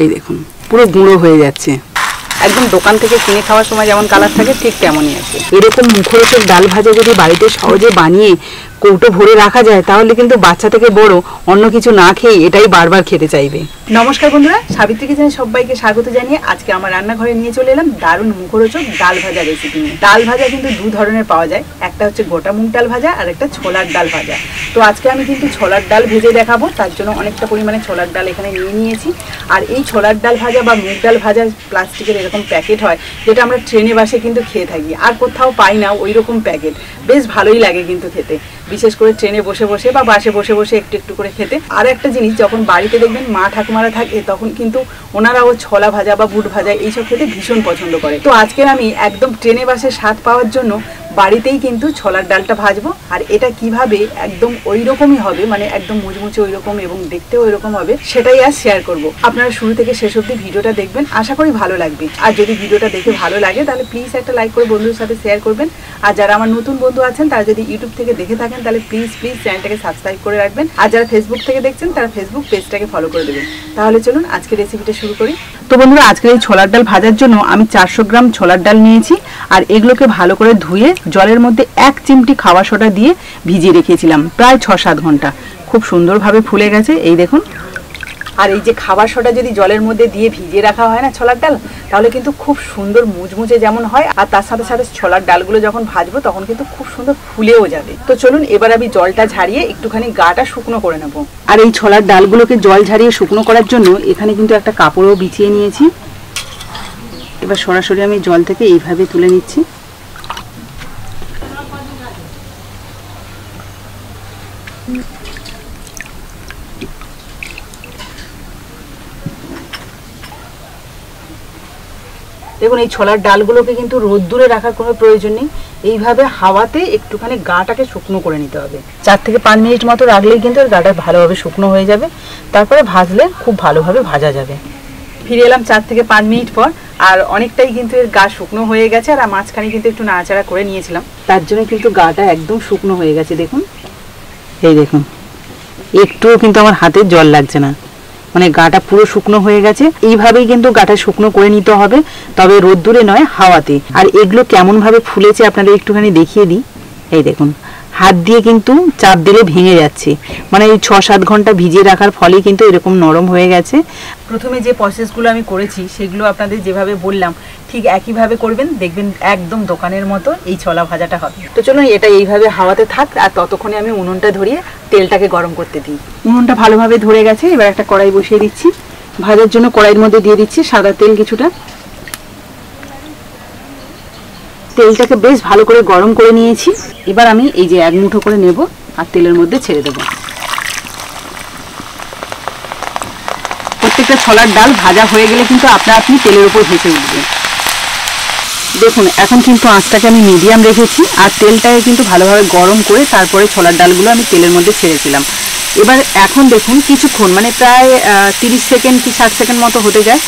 এই দেখুন পুরো গুঁড়ো হয়ে যাচ্ছে, একদম দোকান থেকে কিনে খাওয়ার সময় যেমন কালার থাকে ঠিক তেমনই আছে। এরকম মুখরোচক ডাল ভাজা যদি বাড়িতে সহজে বানিয়ে কৌটো ভরে রাখা যায় তাহলে কিন্তু বাচ্চা থেকে বড় অন্য কিছু না খেয়ে এটাই বারবার খেতে চাইবে। নমস্কার বন্ধুরা, সাবিত্রী কিচেনে সবাইকে স্বাগত জানিয়ে আজকে আমার রান্নাঘরে নিয়ে চলে এলাম দারুণ মুখরোচক ডাল ভাজা রেসিপি নিয়ে। ডাল ভাজা কিন্তু দু ধরনের পাওয়া যায়, একটা হচ্ছে গোটা মুগ ডাল ভাজা আর একটা ছোলার ডাল ভাজা। তো আজকে আমি কিন্তু ছোলার ডাল ভেজে দেখাবো, তার জন্য অনেকটা পরিমাণে ছোলার ডাল এখানে নিয়ে নিয়েছি। আর এই ছোলার ডাল ভাজা বা মুগ ডাল ভাজা প্লাস্টিকের এরকম প্যাকেট হয় যেটা আমরা ট্রেনে বাসে কিন্তু খেয়ে থাকি, আর কোথাও পাই না ওই রকম প্যাকেট। বেশ ভালোই লাগে কিন্তু খেতে, বিশেষ করে ট্রেনে বসে বসে বা বাসে বসে বসে একটু একটু করে খেতে। আর একটা জিনিস, যখন বাড়িতে দেখবেন মা ঠাকুমারা থাকে তখন কিন্তু ওনারাও ছোলা ভাজা বা বুট ভাজা এইসব খেতে ভীষণ পছন্দ করে। তো আজকের আমি একদম ট্রেনে বাসে স্বাদ পাওয়ার জন্য বাড়িতেই কিন্তু ছোলার ডালটা ভাজবো। আর এটা কিভাবে একদম ওই রকমই হবে, মানে একদম মুচমুচে ওই রকম এবং দেখতেও ওই রকম হবে, সেটাই আজ শেয়ার করব। আপনারা শুরু থেকে শেষ অবধি ভিডিওটা দেখবেন, আশা করি ভালো লাগবে। আর যদি ভিডিওটা দেখে ভালো লাগে তাহলে প্লিজ একটা লাইক করে বন্ধুদের সাথে শেয়ার করবেন। আর যারা আমার নতুন বন্ধু আছেন তারা যদি ইউটিউব থেকে দেখে থাকেন তাহলে প্লিজ চ্যানেলটাকে সাবস্ক্রাইব করে রাখবেন। আর যারা ফেসবুক থেকে দেখছেন তারা ফেসবুক পেজটাকে ফলো করে দেবেন। তাহলে চলুন আজকে রেসিপিটা শুরু করি। তো বন্ধুরা, আজকের এই ছোলার ডাল ভাজার জন্য আমি 400 গ্রাম ছোলার ডাল নিয়েছি। আর এগুলোকে ভালো করে ধুয়ে জলের মধ্যে 1 চিমটি খাওয়া সোডা দিয়ে ভিজিয়ে রেখেছিলাম প্রায় 6-7 ঘন্টা। খুব সুন্দরভাবে ফুলে গেছে, এই দেখুন। আর এই যে খাবার সোডা যদি জলের মধ্যে দিয়ে ভিজিয়ে রাখা হয় না ছোলার ডাল, তাহলে কিন্তু খুব সুন্দর মুচমুচে যেমন হয়, আর তার সাথে সাথে ছোলার ডালগুলো যখন ভাজবো তখন কিন্তু খুব সুন্দর ফুলেও যাবে। তো চলুন এবার আমি জলটা ঝারিয়ে একটুখানি গাটা শুকনো করে নেব। আর এই ছোলার ডালগুলোকে জল ঝারিয়ে শুকনো করার জন্য এখানে কিন্তু একটা কাপড়ও বিছিয়ে নিয়েছি। এবার সরাসরি আমি জল থেকে এইভাবে তুলে নিচ্ছি। দেখুন, এই ছোলার ডালগুলোকে কিন্তু রোদ্দুরে রাখার কোনো প্রয়োজন নেই, এইভাবে হাওয়াতে একটুখানি গাটাকে শুকনো করে নিতে হবে। 4 থেকে 5 মিনিট মতো রাখলেই কিন্তু গাটা ভালোভাবে শুকনো হয়ে যাবে, তারপরে ভাজলে খুব ভালোভাবে ভাজা যাবে। ফিরে এলাম 4 থেকে 5 মিনিট পর, আর অনেকটাই কিন্তু এর গা শুকনো হয়ে গেছে। আর মাঝখানে কিন্তু একটু নাড়াচাড়া করে নিয়েছিলাম, তার জন্য কিন্তু গাটা একদম শুকনো হয়ে গেছে। দেখুন, এই দেখুন, একটুও কিন্তু আমার হাতে জল লাগছে না, মানে গাটা পুরো শুকনো হয়ে গেছে। এইভাবেই কিন্তু গাটা শুকনো করে নিতে হবে, তবে রোদ্দুরে নয়, হাওয়াতে। আর এগুলো কেমন ভাবে ফুলেছে আপনাদের একটুখানি দেখিয়ে দিই। এই দেখুন, হাত দিয়ে কিন্তু চাপ দিলে ভেঙে যাচ্ছে, মানে এই 6-7 ঘন্টা ভিজিয়ে রাখার ফলে কিন্তু এরকম নরম হয়ে গেছে। প্রথমে যে প্রসেসগুলো আমি করেছি সেগুলো আপনাদের যেভাবে বললাম ঠিক একইভাবে করবেন, দেখবেন একদম দোকানের মতো এই ছোলা ভাজাটা হবে। তো চলুন এটা এইভাবে হাওয়াতে থাক, আর ততক্ষণে আমি উনুনটা ধরিয়ে তেলটাকে গরম করতে দিই। উনুনটা ভালোভাবে ধরে গেছে, এবার একটা কড়াই বসিয়ে দিচ্ছি। ভাজার জন্য কড়াইয়ের মধ্যে দিয়ে দিচ্ছি সাদা তেল কিছুটা। তেলটাকে বেশ ভালো করে গরম করে নিয়েছি। এবার আমি এই যে 1 মুঠো করে নেব আর তেলের মধ্যে ছেড়ে দেব। প্রত্যেকটা ছোলার ডাল ভাজা হয়ে গেলে কিন্তু আপনি তেলের উপর ভেসে উঠবে। দেখুন, এখন কিন্তু আঁচটাকে আমি মিডিয়াম রেখেছি, আর তেলটাকে কিন্তু ভালোভাবে গরম করে তারপরে ছোলার ডালগুলো আমি তেলের মধ্যে ছেড়েছিলাম। এবার এখন দেখুন কিছুক্ষণ, মানে প্রায় 30 সেকেন্ড কি 60 সেকেন্ড মতো হতে যায়,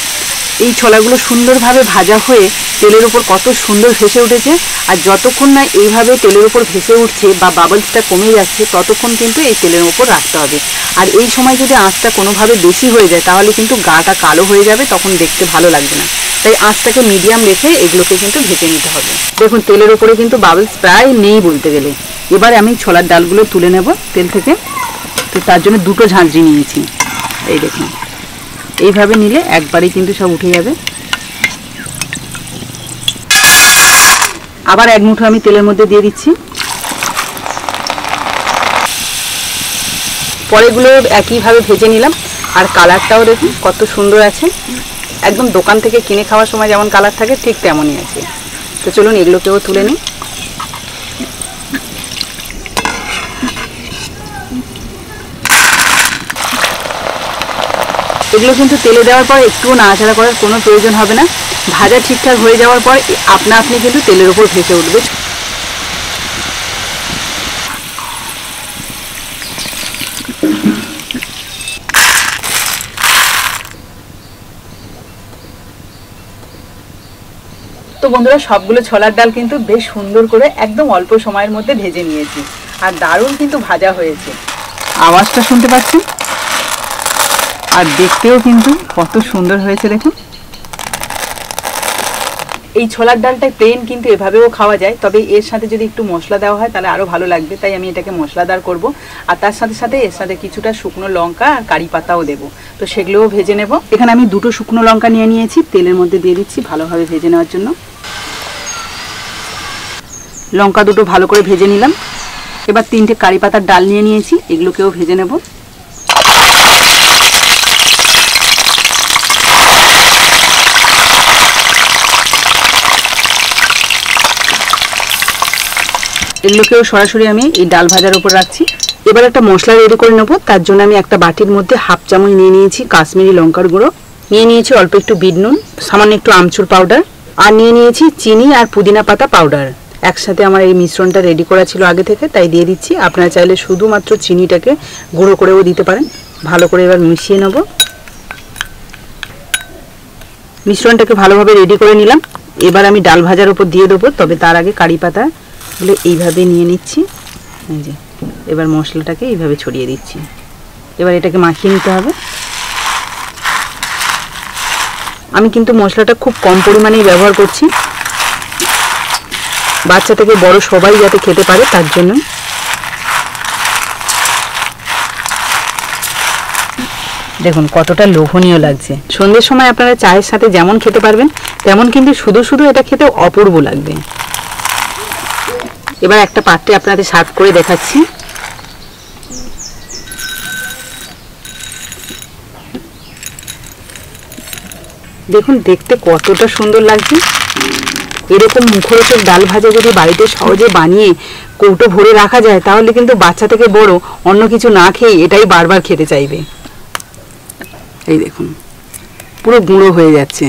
এই ছোলাগুলো সুন্দরভাবে ভাজা হয়ে তেলের উপর কত সুন্দর ভেসে উঠেছে। আর যতক্ষণ না এইভাবে তেলের উপর ভেসে উঠছে বা বাবলসটা কমে যাচ্ছে ততক্ষণ কিন্তু এই তেলের উপর রাখতে হবে। আর এই সময় যদি আঁচটা কোনোভাবে বেশি হয়ে যায় তাহলে কিন্তু গাটা কালো হয়ে যাবে, তখন দেখতে ভালো লাগবে না। তাই আঁচটাকে মিডিয়াম রেখে এগুলোকে কিন্তু ভেজে নিতে হবে। দেখুন, তেলের উপরে কিন্তু বাবলস প্রায় নেই বলতে গেলে। এবার আমি ছোলার ডালগুলো তুলে নেব তেল থেকে। তো তার জন্য 2টো ঝাঁঝরি নিয়েছি, এই দেখুন। এইভাবে নিলে একবারেই কিন্তু সব উঠে যাবে। আবার 1 মুঠো আমি তেলের মধ্যে দিয়ে দিচ্ছি। পরেগুলো একইভাবে ভেজে নিলাম, আর কালারটাও দেখুন কত সুন্দর আছে, একদম দোকান থেকে কিনে খাওয়ার সময় যেমন কালার থাকে ঠিক তেমনই আছে। তো চলুন এগুলোকেও তুলে নিই। এগুলো কিন্তু তেলে দেওয়ার পর একটুও নাড়াচাড়া করার কোনো প্রয়োজন হবে না। ভাজা ঠিকঠাক হয়ে যাওয়ার পর আপনি কিন্তু তেলের উপর ভেসে উঠবে। তো বন্ধুরা, সবগুলো ছোলার ডাল কিন্তু বেশ সুন্দর করে একদম অল্প সময়ের মধ্যে ভেজে নিয়েছি, আর দারুণ কিন্তু ভাজা হয়েছে। আওয়াজটা শুনতে পাচ্ছেন? আর দেখতেও কিন্তু কত সুন্দর হয়েছে দেখুন। এই ছোলার ডালটা প্লেন কিন্তু এভাবেও খাওয়া যায়, তবে এর সাথে যদি একটু মশলা দেওয়া হয় তাহলে আরও ভালো লাগবে, তাই আমি এটাকে মশলাদার করব। আর তার সাথে সাথে এর সাথে কিছুটা শুকনো লঙ্কা আর কারি পাতাও দেবো, তো সেগুলোও ভেজে নেব। এখানে আমি 2টো শুকনো লঙ্কা নিয়ে নিয়েছি, তেলের মধ্যে দিয়ে দিচ্ছি ভালোভাবে ভেজে নেওয়ার জন্য। লঙ্কা দুটো ভালো করে ভেজে নিলাম। এবার 3টে কারি পাতার ডাল নিয়ে নিয়েছি, এগুলোকেও ভেজে নেব। এগুলোকেও সরাসরি আমি এই ডাল ভাজার উপর রাখছি। এবার একটা মশলা রেডি করে নেব। তার জন্য আমি একটা বাটির মধ্যে 1/2 চামচ নিয়ে নিয়েছি কাশ্মীরি লঙ্কার গুঁড়ো, নিয়ে নিয়েছি অল্প একটু বিট নুন, সামান্য একটু আমচুর পাউডার, আর নিয়ে নিয়েছি চিনি আর পুদিনা পাতা পাউডার। একসাথে আমার এই মিশ্রণটা রেডি করা ছিল আগে থেকে, তাই দিয়ে দিচ্ছি। আপনারা চাইলে শুধুমাত্র চিনিটাকে গুঁড়ো করেও দিতে পারেন। ভালো করে এবার মিশিয়ে নেব। মিশ্রণটাকে ভালোভাবে রেডি করে নিলাম। এবার আমি ডাল ভাজার উপর দিয়ে দেবো, তবে তার আগে কারি পাতাগুলো এইভাবে নিয়ে নিচ্ছি। এই যে এবার মশলাটাকে এইভাবে ছড়িয়ে দিচ্ছি। এবার এটাকে মাখিয়ে নিতে হবে। আমি কিন্তু মশলাটা খুব কম পরিমাণেই ব্যবহার করছি, বাচ্চা থেকে বড় সবাই যাতে খেতে পারে তার জন্য। দেখুন কতটা লোভনীয় লাগছে। সন্ধ্যের সময় আপনারা চায়ের সাথে যেমন খেতে পারবেন তেমন কিন্তু শুধু শুধু এটা খেতে অপূর্ব লাগবে। এবার একটা পাত্রে আপনাদের সার্ভ করে দেখাচ্ছি। দেখুন দেখতে কতটা সুন্দর লাগছে। এরকম মুখরোচক ডাল ভাজা যদি বাড়িতে সহজে বানিয়ে কৌটো ভরে রাখা যায় তাহলে কিন্তু বাচ্চা থেকে বড় অন্য কিছু না খেয়ে এটাই বারবার খেতে চাইবে। এই দেখুন পুরো গুঁড়ো হয়ে যাচ্ছে।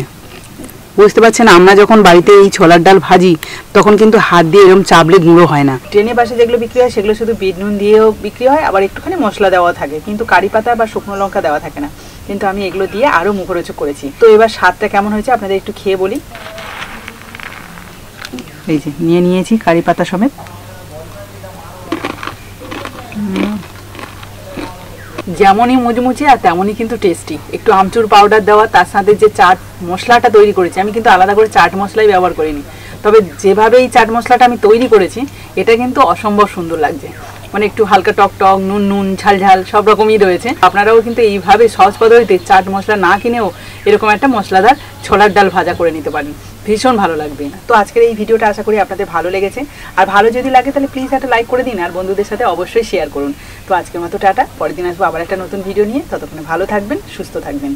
বুঝতে পারছেন, আমরা যখন বাড়িতে এই ছোলার ডাল ভাজি তখন কিন্তু হাত দিয়ে এরকম চাপলে গুঁড়ো হয় না। ট্রেনে বাসে যেগুলো বিক্রি হয় সেগুলো শুধু বিট নুন দিয়েও বিক্রি হয়, আবার একটুখানি মশলা দেওয়া থাকে, কিন্তু কারি পাতা বা শুকনো লঙ্কা দেওয়া থাকে না। কিন্তু আমি এগুলো দিয়ে আরও মুখরোচক করেছি। তো এবার স্বাদটা কেমন হয়েছে আপনাদের একটু খেয়ে বলি। এই যে নিয়ে নিয়েছি কারি পাতা সমেত। যেমনই মুচমুচে আর তেমনই কিন্তু টেস্টি। একটু আমচুর পাউডার দেওয়া, তার সাথে যে চাট মশলাটা তৈরি করেছি, আমি কিন্তু আলাদা করে চাট মশলাই ব্যবহার করিনি, তবে যেভাবে এই চাট মশলাটা আমি তৈরি করেছি এটা কিন্তু অসম্ভব সুন্দর লাগছে। মানে একটু হালকা টক টক, নুন নুন, ঝাল ঝাল সব রকমই রয়েছে। আপনারাও কিন্তু এইভাবে সহজ পদ্ধতিতে চাট মশলা না কিনেও এরকম একটা মশলাদার ছোলার ডাল ভাজা করে নিতে পারেন, ভীষণ ভালো লাগবে। তো আজকের এই ভিডিওটা আশা করি আপনাদের ভালো লেগেছে, আর ভালো যদি লাগে তাহলে প্লিজ একটা লাইক করে দিন, আর বন্ধুদের সাথে অবশ্যই শেয়ার করুন। তো আজকের মতো টাটা, পরের দিন আসবো আবার একটা নতুন ভিডিও নিয়ে। ততক্ষণে ভালো থাকবেন, সুস্থ থাকবেন।